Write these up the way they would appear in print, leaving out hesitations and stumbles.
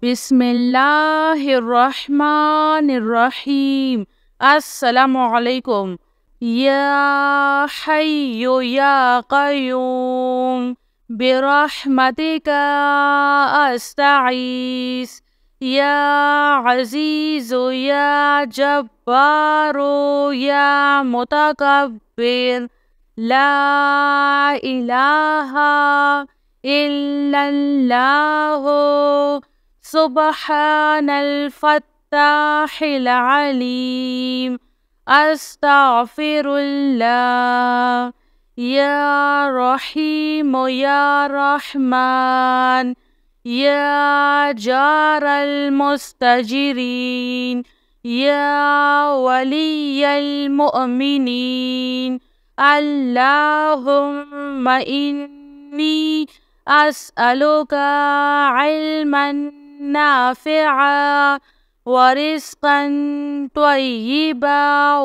बिस्मिल्लाहिर्रहमानिर्रहीम। अस्सलामुअलैकुम। या हय्यु या क़य्यूम बिरहमतिका अस्तगीस। या अज़ीज़ु या जब्बारू या मुतकब्बिर। ला इलाहा इल्लल्लाहु सुब्हानल फ़त्ताहिल अलीम। अस्तग़फिरुल्लाह। या रहीम या रहमान। या जारल मुस्तजिरीन। या वलियल मुअमिनीन। अल्लाहुम्मा इन्नी अस्अलुका इल्मन नाफ़िआ व रिज़्क़न त्वय्यिबा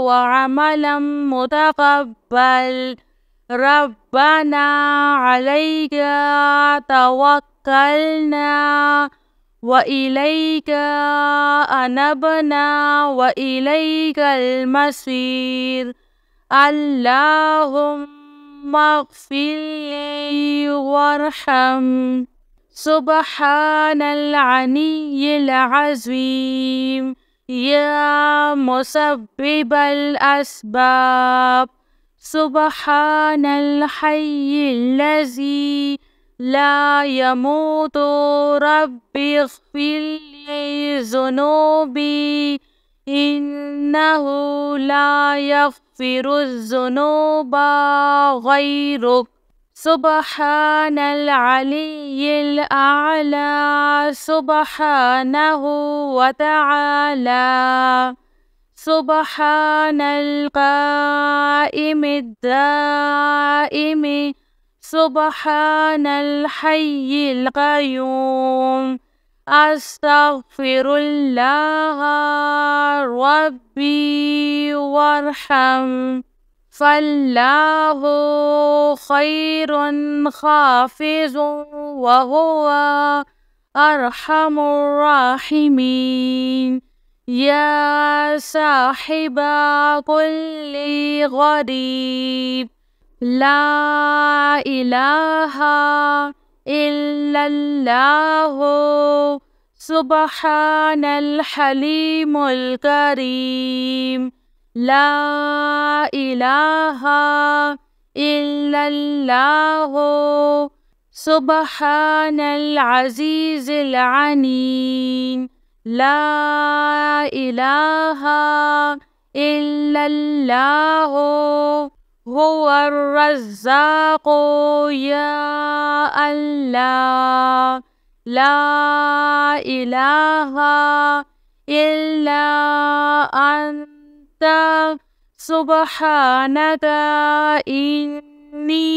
व अमलन मुतक़ब्बल। रब्बना अलैका तवक्कलना व इलैका अनबना व इलैकल मसीर। अल्लाहुम्मा अग़फ़िरली वरहम। सुब्हानल अलिय्यिल अज़ीम। या मुसब्बिबल अस्बाब। सुब्हानल हय्यिल्लज़ी ला यमूतु। रब्बिग़फ़िरली ज़ुनूबी इन्नहु ला यग़फ़िरुज़्ज़ुनूबा ग़ैरुक। सुब्हानल अलिय्यिल अअला। सुब्हानहु व तआला। सुब्हानल क़ाइमिद दाइमि। सुब्हानल हय्यिल क़य्यूम। अस्तग़फिरुल्लाह रब्बी वरहम। फ़ल्लाहु ख़ैरुन हाफ़िज़ुन व हुवा अरहमुर राहिमीन। या साहिबा कुल्लि ग़रीब। ला इलाहा इल्लल्लाहु सुब्हानल हलीमुल करीम। ला इलाहा इल्लल्लाहु सुब्हानल अज़ीज़िल अलीम। ला इलाहा इल्लल्लाहु हुवर रज़्ज़ाक़ु। या अल्लाह ला इलाहा इल्ला अन्ता सुब्हानका इन्नी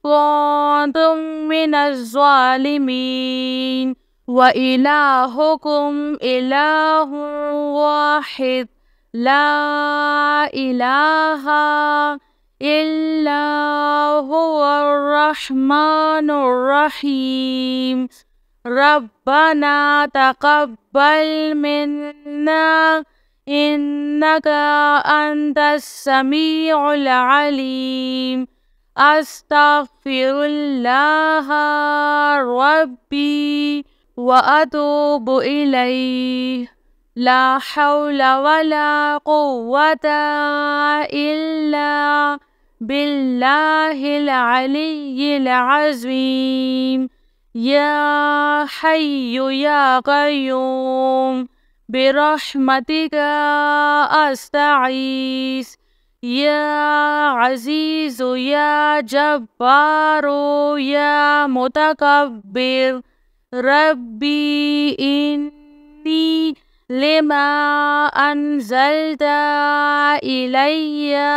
कुन्तु मिनज़ ज़ालिमीन। व इलाहुकुम इलाहुन वाहिद। ला इलाहा इल्ला हुवर रहमानुर रहीम। रब्बना तक़ब्बल मिन्ना इन्नका अंतस समीउल अलीम। अस्तग़फिरुल्लाह रब्बी व अतूबु इलैह। ला हौला वला कुव्वता इल्ला बिल्लाहिल अलिय्यिल अज़ीम। या हय्यु या क़य्यूम बिरहमतिका अस्तगीस। या अज़ीज़ु या जब्बारू या मुतकब्बिर। रब्बी इन्नी लिमा अन्ज़ल्ता इलैया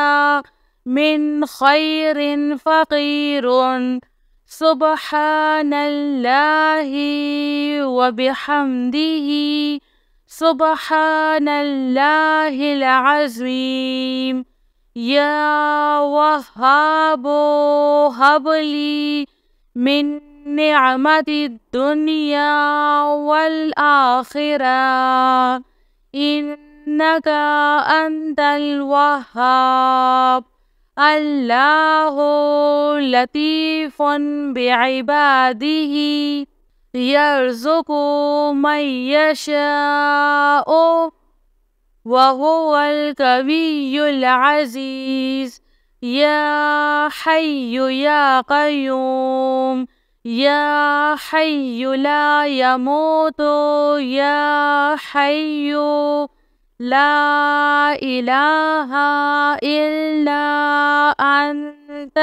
मिन खैरिन फ़क़ीरुन। सुब्हानल्लाहि व बिहम्दिही। सुब्हानल्लाहिल अज़ीम। या वहाबो हबली मिन نعمة الدنيا والآخرة إنك أنت الوهاب. الله لطيف بعباده يرزق من يشاء وهو القوي العزيز. يا حي يا قيوم يا حي لا يموت يا حي لا إله إلا أنت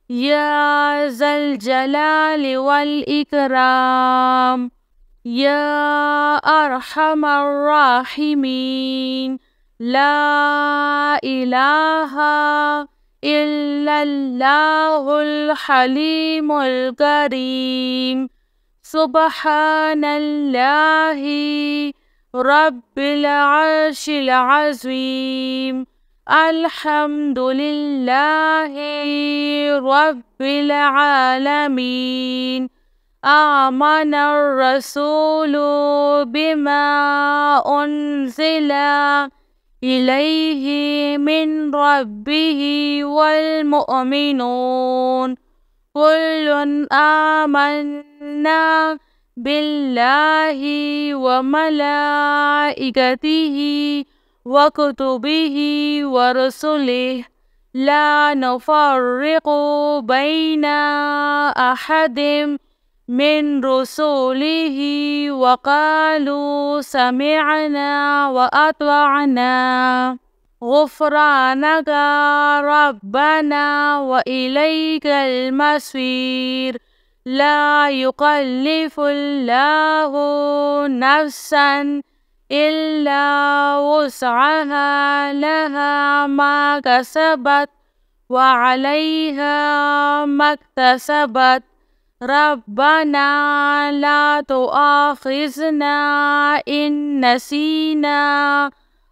يا ذا الجلال والإكرام يا أرحم الراحمين. لا إله إلا الله الحليم الكريم. سبحان الله رب العرش العظيم. الحمد لله رب العالمين. آمن الرسول بما أنزل إليه من ربه والمؤمنون كل آمنا بالله وملائكته وكتبه ورسله لا نفرق بين أحد من رسله وقالوا سمعنا وأطعنا غفرانك ربنا وإليك المصير. لا يكلف الله نفسا إلا وسعها لها ما كسبت وعليها ما اكتسبت. ربنا لا تؤاخذنا إن نسينا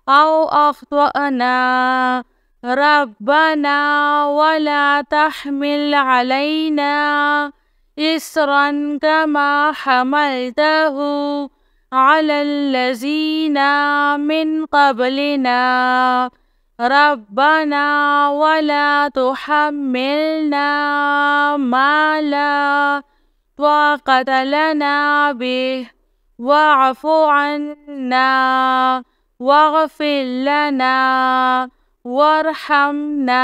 أو أخطأنا. ربنا ولا تحمل علينا إصرا كما حملته على الذين من قبلنا. ربنا ولا تحملنا ما لا طاقة لنا به واعف عنا واغفر لنا وارحمنا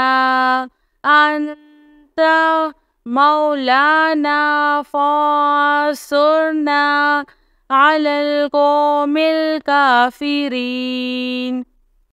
أنت مولانا فانصرنا على القوم الكافرين.